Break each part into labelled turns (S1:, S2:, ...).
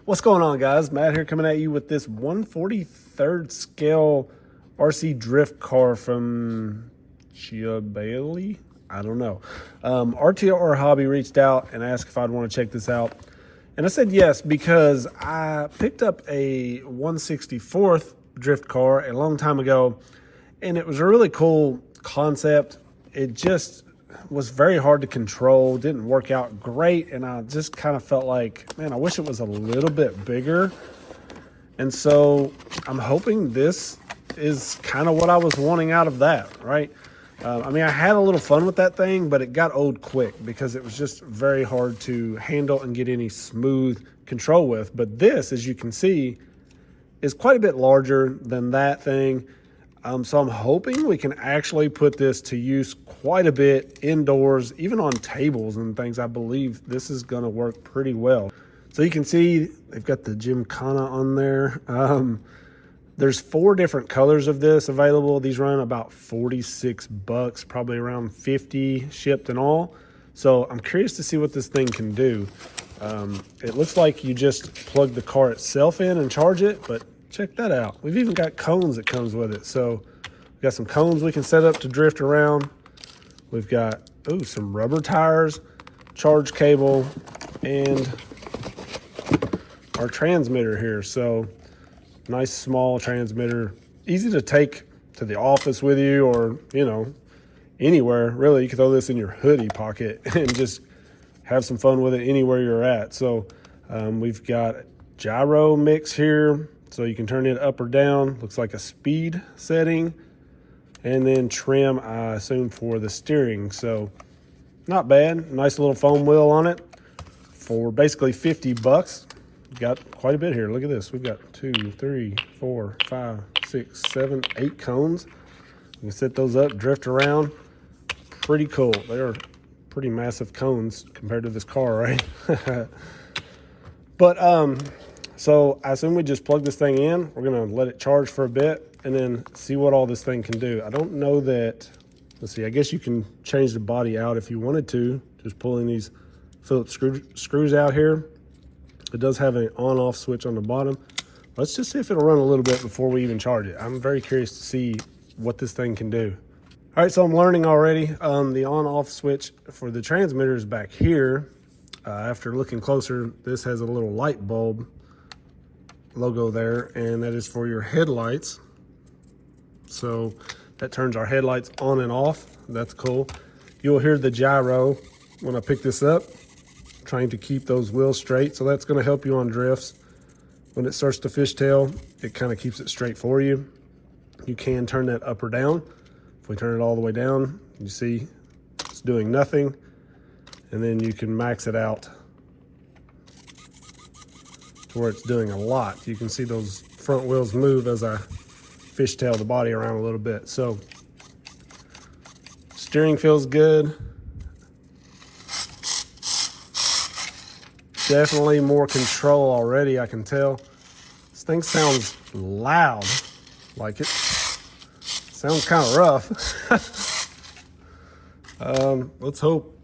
S1: What's going on, guys? Matt here coming at you with this 1/43rd scale RC drift car from Chia Bailey. I don't know. RTR Hobby reached out and asked if I'd want to check this out. And I said yes, because I picked up a 1/64th drift car a long time ago, and it was a really cool concept. It just was very hard to control, didn't work out great, and I just kind of felt like, man, I wish it was a little bit bigger. And so I'm hoping this is kind of what I was wanting out of that, right? I mean, I had a little fun with that thing, but it got old quick because it was just very hard to handle and get any smooth control with. But this, as you can see, is quite a bit larger than that thing. So I'm hoping we can actually put this to use quite a bit indoors, even on tables and things. I believe this is going to work pretty well. So you can see they've got the Gymkhana on there. There's 4 different colors of this available. These run about $46, probably around 50 shipped and all. So I'm curious to see what this thing can do. It looks like you just plug the car itself in and charge it, but check that out. We've even got cones that comes with it. So we've got some cones we can set up to drift around. We've got, some rubber tires, charge cable, and our transmitter here. So nice small transmitter, easy to take to the office with you, or, anywhere. Really, you can throw this in your hoodie pocket and just have some fun with it anywhere you're at. So we've got gyro mix here, so you can turn it up or down. Looks like a speed setting. And then trim, I assume, for the steering. So not bad. Nice little foam wheel on it for basically $50. Got quite a bit here. Look at this. We've got 2, 3, 4, 5, 6, 7, 8 cones. You can set those up, drift around. Pretty cool. They are pretty massive cones compared to this car, right? But so I assume we just plug this thing in. We're gonna let it charge for a bit and then see what all this thing can do. I don't know that, let's see, I guess you can change the body out if you wanted to, just pulling these Phillips screws out here. It does have an on-off switch on the bottom. Let's just see if it'll run a little bit before we even charge it. I'm very curious to see what this thing can do. All right, so I'm learning already. The on-off switch for the transmitter is back here. After looking closer, this has a little light bulb logo there, and that is for your headlights. So that turns our headlights on and off. That's cool. You'll hear the gyro when I pick this up, trying to keep those wheels straight. So that's going to help you on drifts. When it starts to fishtail, it kind of keeps it straight for you. You can turn that up or down. If we turn it all the way down, you see it's doing nothing. And then you can max it out to where it's doing a lot. You can see those front wheels move as I fishtail the body around a little bit. So steering feels good. Definitely more control already, I can tell. This thing sounds loud, like it sounds kind of rough. Let's hope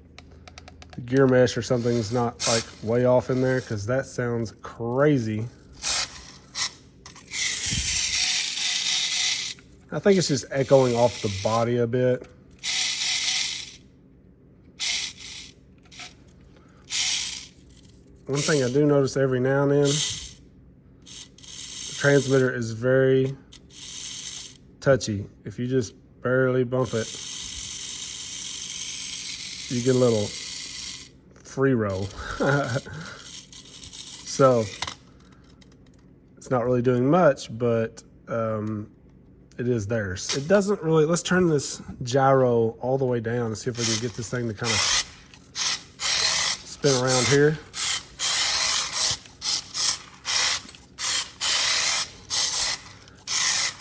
S1: the gear mesh or something's not like way off in there, because that sounds crazy. I think it's just echoing off the body a bit. One thing I do notice every now and then, the transmitter is very touchy. If you just barely bump it, you get a little free roll. So it's not really doing much, but it is theirs. It doesn't really, let's turn this gyro all the way down and see if we can get this thing to kind of spin around here.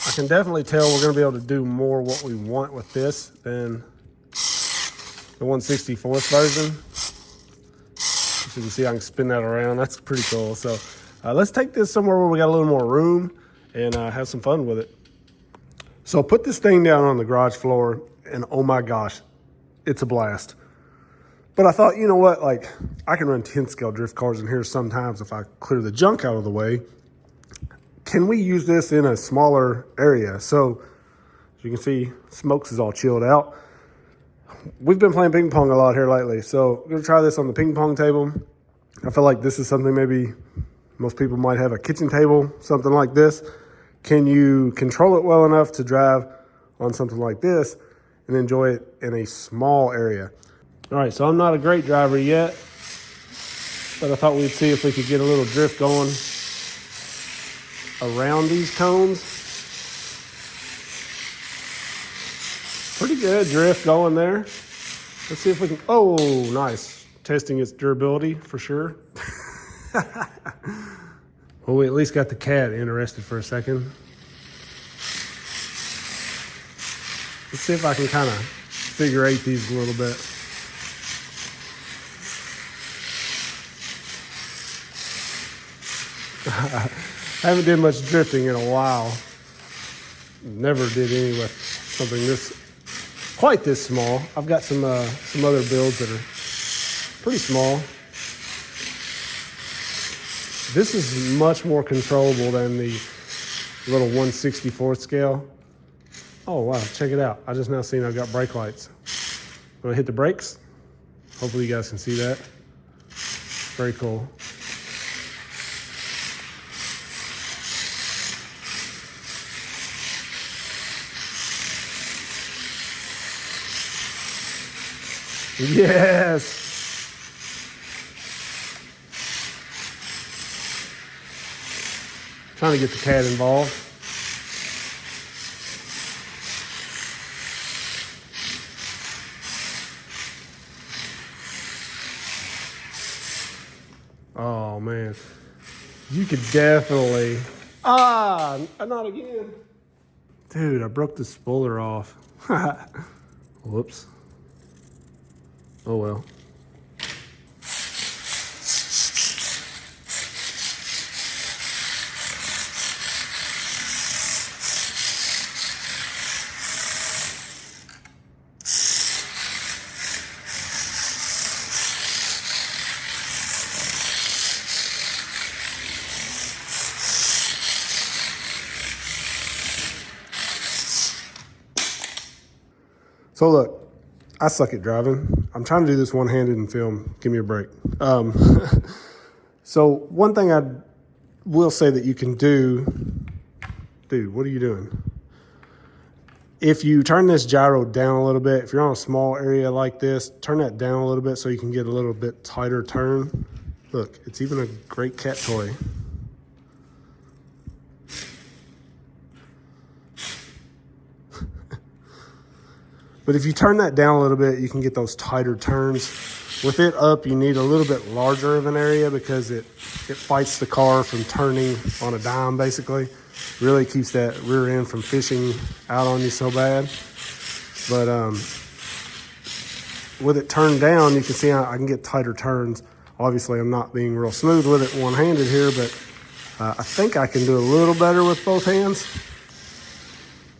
S1: I can definitely tell we're going to be able to do more what we want with this than the 1/64th version. As you can see, I can spin that around. That's pretty cool. So let's take this somewhere where we got a little more room and have some fun with it. So put this thing down on the garage floor, and oh my gosh, it's a blast. But I thought, you know what, like I can run 10 scale drift cars in here sometimes if I clear the junk out of the way. Can we use this in a smaller area? So as you can see, Smokes is all chilled out. We've been playing ping pong a lot here lately, so I'm gonna try this on the ping pong table. I feel like this is something maybe most people might have a kitchen table, something like this. Can you control it well enough to drive on something like this and enjoy it in a small area? All right, so I'm not a great driver yet, but I thought we'd see if we could get a little drift going around these cones. Pretty good drift going there. Let's see if we can, oh, nice. Testing its durability for sure. Well, we at least got the cat interested for a second. Let's see if I can kind of figure eight these a little bit. I haven't did much drifting in a while. Never did any with something this quite this small. I've got some other builds that are pretty small. This is much more controllable than the little 1/64 scale. Oh wow, check it out. I just now seen I've got brake lights. I'm gonna hit the brakes. Hopefully you guys can see that. Very cool. Yes. Trying to get the cat involved. Oh man, you could definitely, not again. Dude, I broke the spoiler off. Whoops. Oh well. So look, I suck at driving. I'm trying to do this one-handed and film. Give me a break. So one thing I will say that you can do, dude, what are you doing? If you turn this gyro down a little bit, if you're on a small area like this, turn that down a little bit so you can get a little bit tighter turn. Look, it's even a great cat toy. But if you turn that down a little bit, you can get those tighter turns. With it up, you need a little bit larger of an area because it fights the car from turning on a dime, basically. Really keeps that rear end from fishing out on you so bad. But with it turned down, you can see I can get tighter turns. Obviously, I'm not being real smooth with it one-handed here, but I think I can do a little better with both hands.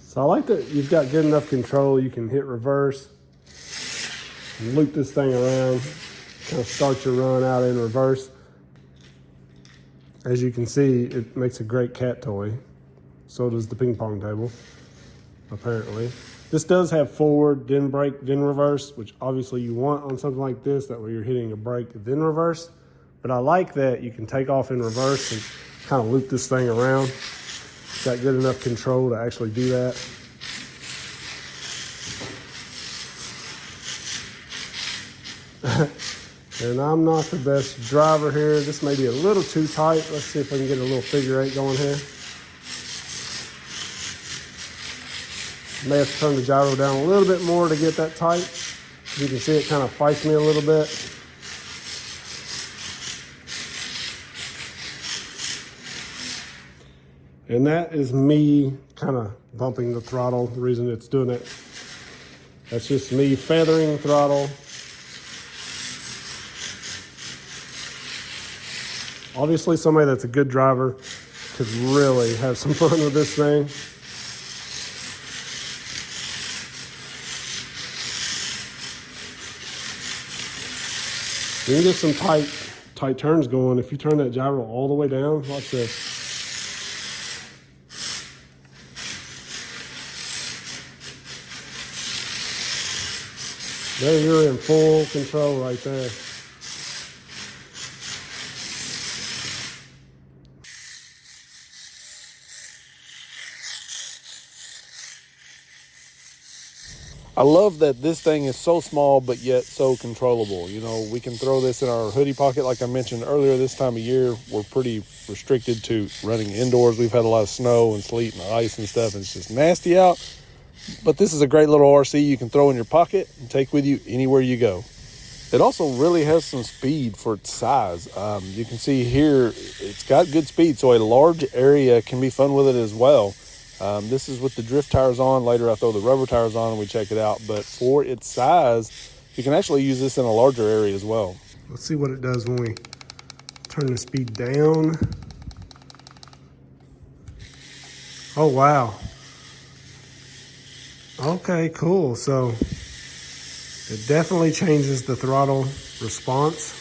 S1: So I like that you've got good enough control. You can hit reverse, and loop this thing around, kind of start your run out in reverse. As you can see, it makes a great cat toy. So does the ping pong table, apparently. This does have forward, then brake, then reverse, which obviously you want on something like this, that way you're hitting a brake, then reverse. But I like that you can take off in reverse and kind of loop this thing around. Got good enough control to actually do that. And I'm not the best driver here. This may be a little too tight. Let's see if I can get a little figure eight going here. May have to turn the gyro down a little bit more to get that tight. You can see it kind of fights me a little bit. And that is me kind of bumping the throttle. The reason it's doing it, that's just me feathering the throttle. Obviously, somebody that's a good driver could really have some fun with this thing. You can get some tight turns going. If you turn that gyro all the way down, watch this. There you're in full control right there. I love that this thing is so small, but yet so controllable. You know, we can throw this in our hoodie pocket. Like I mentioned earlier, this time of year, we're pretty restricted to running indoors. We've had a lot of snow and sleet and ice and stuff, and it's just nasty out. But this is a great little RC you can throw in your pocket and take with you anywhere you go. It also really has some speed for its size. You can see here, it's got good speed, so a large area can be fun with it as well. This is with the drift tires on. Later I throw the rubber tires on and we check it out. But for its size, you can actually use this in a larger area as well. Let's see what it does when we turn the speed down. Oh, wow. Okay, cool. So it definitely changes the throttle response.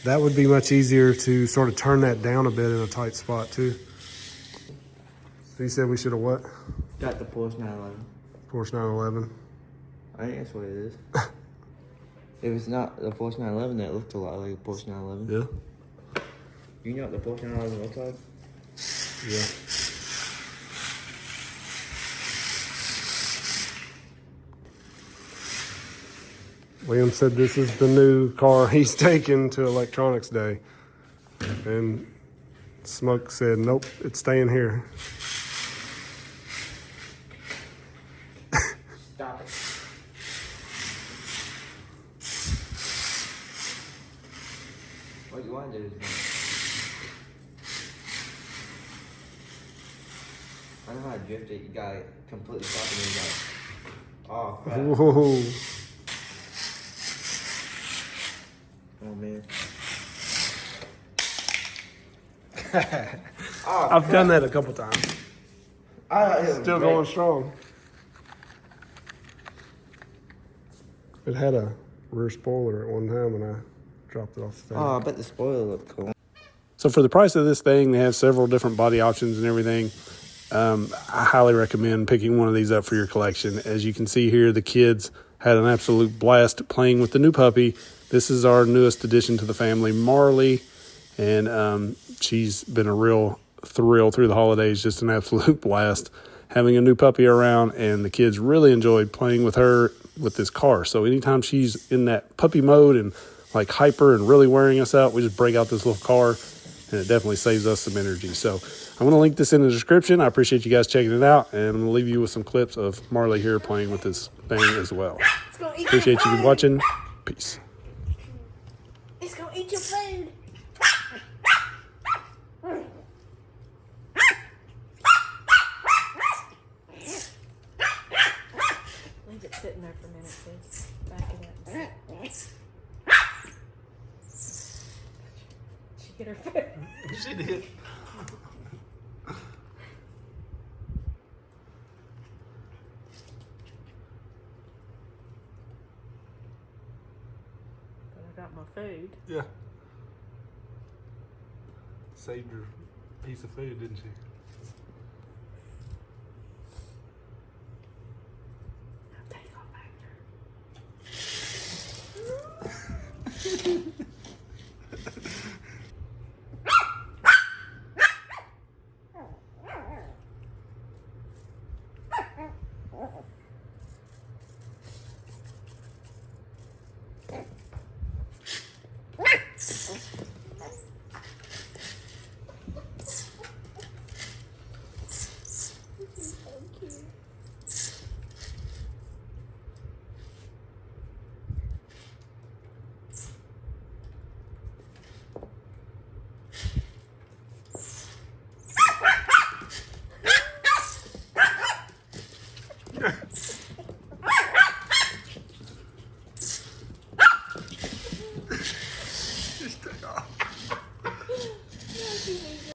S1: That would be much easier to sort of turn that down a bit in a tight spot too. So you said we should have what?
S2: Got the Porsche 911.
S1: Porsche 911.
S2: I think that's what it is. If it's not the Porsche 911, that looked a lot like a Porsche 911.
S1: Yeah.
S2: You know what the Porsche 911 looks like?
S1: Yeah. Liam said this is the new car he's taking to Electronics Day. And Smoke said, nope, it's staying here.
S2: Stop it. What you want to do is, I know how to drift it. You got it completely stopping and you got it. Oh, crap.
S1: Whoa.
S2: Oh, man.
S1: I've done that a couple times. Still going strong. It had a rear spoiler at one time and I dropped it off the thing.
S2: Oh, I bet the spoiler looked cool.
S1: So for the price of this thing, they have several different body options and everything. I highly recommend picking one of these up for your collection. As you can see here, the kids had an absolute blast playing with the new puppy. This is our newest addition to the family, Marley, and she's been a real thrill through the holidays, just an absolute blast having a new puppy around, and the kids really enjoyed playing with her with this car. So anytime she's in that puppy mode and like hyper and really wearing us out, we just break out this little car, and it definitely saves us some energy. So I'm going to link this in the description. I appreciate you guys checking it out, and I'm going to leave you with some clips of Marley here playing with this thing as well. Appreciate you watching. Peace.
S3: It's gonna eat your food. Leave it sitting there for a minute, please. Back it up. Did she get her food?
S1: She did.
S3: I got my food.
S1: Yeah. Saved her piece of food, didn't she?